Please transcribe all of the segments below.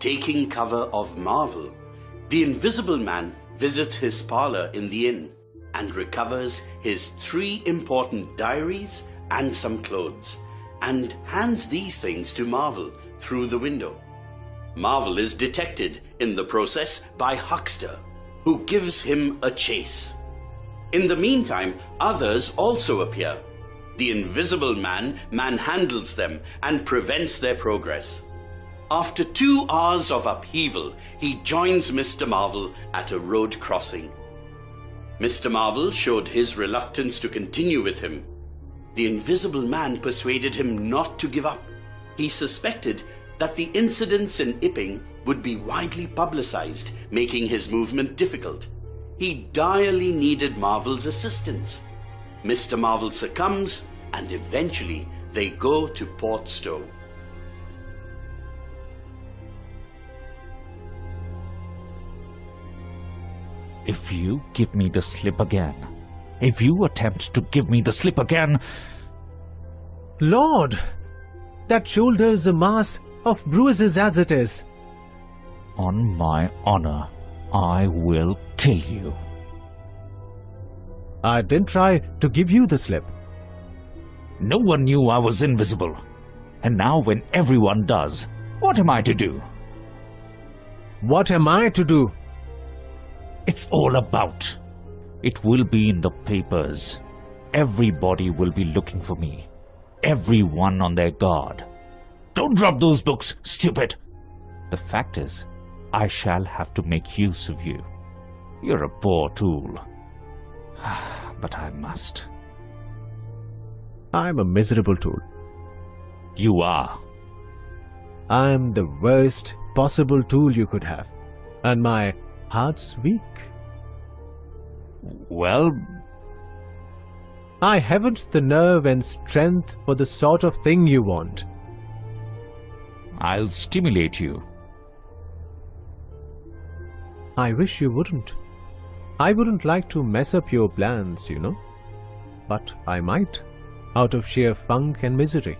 Taking cover of Marvel, the Invisible Man visits his parlor in the inn and recovers his 3 important diaries and some clothes, and hands these things to Marvel through the window. Marvel is detected in the process by Huckster, who gives him a chase. In the meantime, others also appear. The Invisible Man manhandles them and prevents their progress. After 2 hours of upheaval, he joins Mr. Marvel at a road crossing. Mr. Marvel showed his reluctance to continue with him. The Invisible Man persuaded him not to give up. He suspected that the incidents in Iping would be widely publicized, making his movement difficult. He direly needed Marvel's assistance. Mr. Marvel succumbs, and eventually they go to Port Stowe. If you give me the slip again, if you attempt to give me the slip again... Lord, that shoulder's a mass of bruises as it is. On my honor, I will kill you. I didn't try to give you the slip. No one knew I was invisible. And now when everyone does, what am I to do? What am I to do? It's all about. It will be in the papers. Everybody will be looking for me. Everyone on their guard. Don't drop those books, stupid! The fact is, I shall have to make use of you. You're a poor tool. But I must. I'm a miserable tool. You are. I'm the worst possible tool you could have. And my heart's weak. Well... I haven't the nerve and strength for the sort of thing you want. I'll stimulate you. I wish you wouldn't. I wouldn't like to mess up your plans, you know. But I might, out of sheer funk and misery.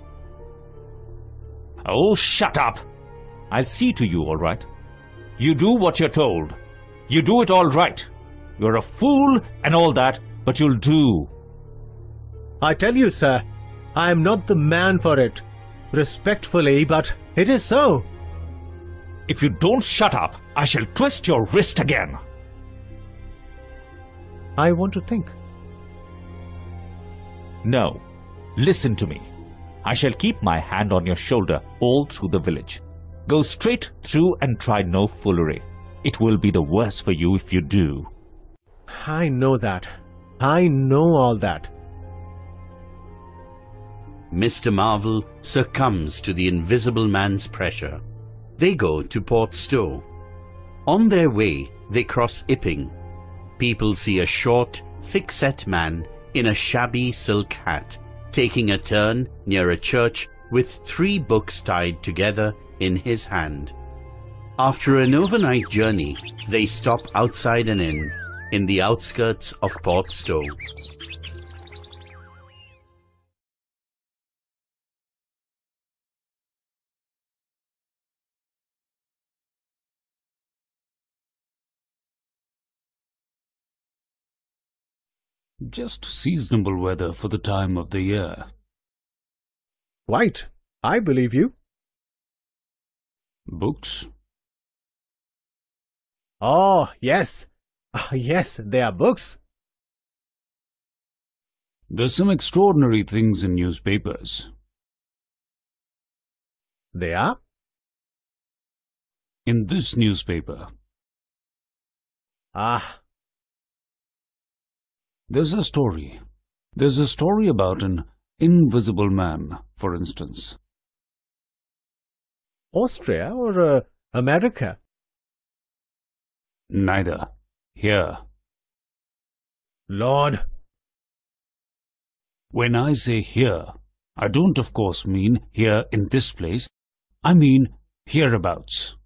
Oh, shut up! I'll see to you, all right? You do what you're told. You do it all right. You're a fool and all that, but you'll do. I tell you, sir, I am not the man for it. Respectfully, but it is so. If you don't shut up, I shall twist your wrist again. I want to think. No. Listen to me. I shall keep my hand on your shoulder all through the village. Go straight through and try no foolery. It will be the worse for you if you do. I know that. I know all that. Mr. Marvel succumbs to the Invisible Man's pressure. They go to Port Stowe. On their way, they cross Iping. People see a short, thick-set man in a shabby silk hat, taking a turn near a church with 3 books tied together in his hand. After an overnight journey, they stop outside an inn in the outskirts of Port Stowe. Just seasonable weather for the time of the year. Quite. I believe you. Books? Oh, yes. Yes, they are books. There's some extraordinary things in newspapers. They are? In this newspaper. Ah. There's a story. There's a story about an invisible man, for instance. Austria or America? Neither. Here. Lord. When I say here, I don't of course mean here in this place. I mean hereabouts.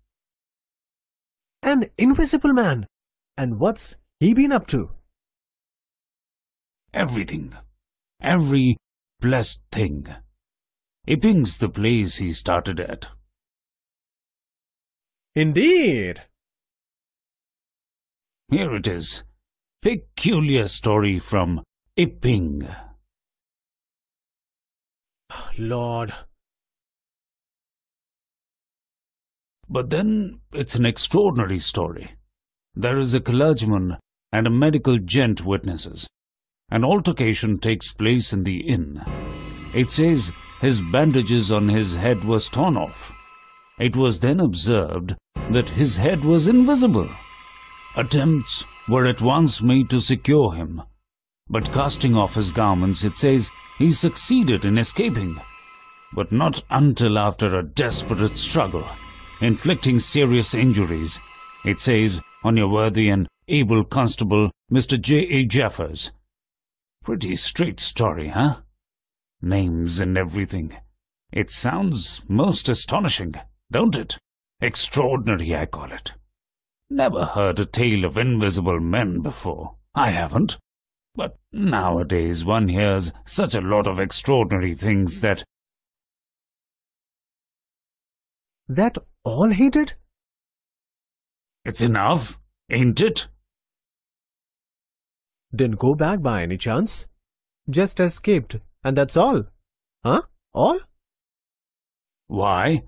An invisible man. And what's he been up to? Everything. Every blessed thing. Iping's the place he started at. Indeed. Here it is. Peculiar story from Iping. Lord. But then it's an extraordinary story. There is a clergyman and a medical gent witnesses. An altercation takes place in the inn. It says his bandages on his head was torn off. It was then observed that his head was invisible. Attempts were at once made to secure him, but casting off his garments, it says he succeeded in escaping, but not until after a desperate struggle, inflicting serious injuries, it says, on your worthy and able constable, Mr. J.A. Jeffers. Pretty straight story, huh? Names and everything. It sounds most astonishing, don't it? Extraordinary, I call it. Never heard a tale of invisible men before. I haven't. But nowadays one hears such a lot of extraordinary things that... That all he did? It's enough, ain't it? Didn't go back by any chance? Just escaped, and that's all? Huh? All? Why?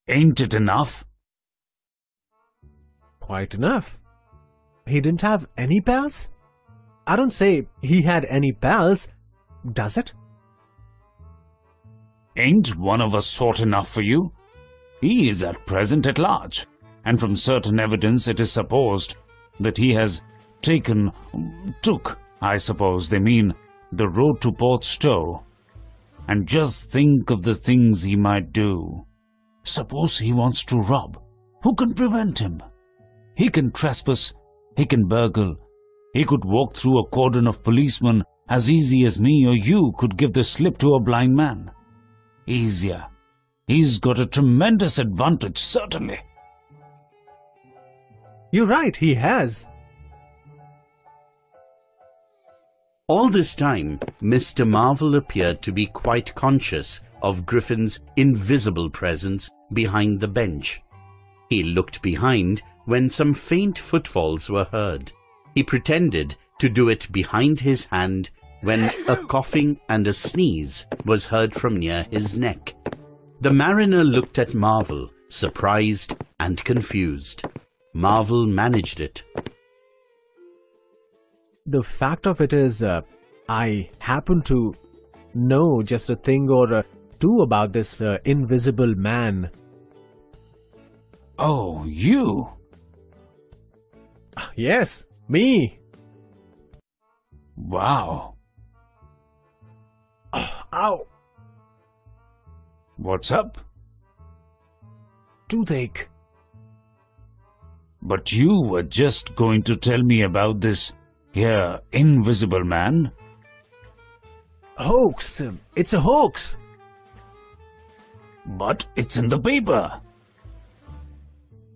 Ain't it enough? Quite enough. He didn't have any pals? I don't say he had any pals, does it? Ain't one of us sort enough for you? He is at present at large, and from certain evidence it is supposed that he has took, I suppose they mean, the road to Port Stowe. And just think of the things he might do. Suppose he wants to rob. Who can prevent him? He can trespass, he can burgle. He could walk through a cordon of policemen as easy as me or you could give the slip to a blind man. Easier. He's got a tremendous advantage, certainly. You're right, he has. All this time, Mr. Marvel appeared to be quite conscious of Griffin's invisible presence behind the bench. He looked behind when some faint footfalls were heard. He pretended to do it behind his hand when a coughing and a sneeze was heard from near his neck. The mariner looked at Marvel, surprised and confused. Marvel managed it. The fact of it is, I happen to know just a thing or two about this invisible man. Oh, you? Yes, me. Wow. Ow. What's up? Toothache. But you were just going to tell me about this here invisible man? Hoax. It's a hoax. But it's in the paper.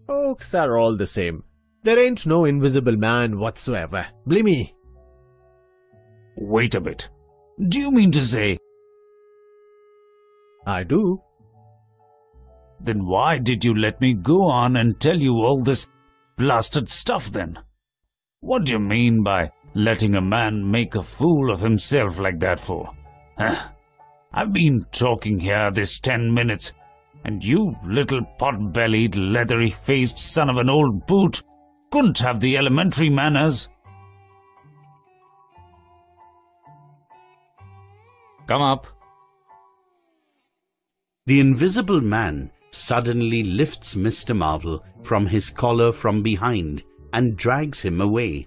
Hoax are all the same. There ain't no invisible man whatsoever. Believe me. Wait a bit. Do you mean to say... I do. Then why did you let me go on and tell you all this blasted stuff then? What do you mean by letting a man make a fool of himself like that for? Huh? I've been talking here this 10 minutes, and you little pot-bellied, leathery-faced son of an old boot couldn't have the elementary manners. Come up. The invisible man suddenly lifts Mr. Marvel from his collar from behind and drags him away.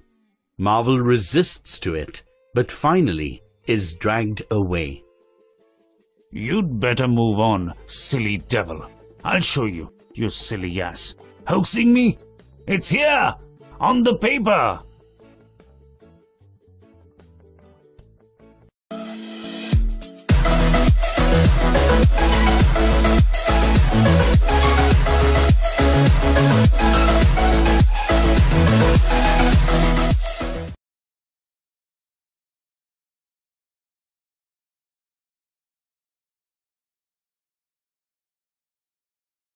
Marvel resists to it, but finally is dragged away. You'd better move on, silly devil. I'll show you, you silly ass. Hoaxing me? It's here, on the paper.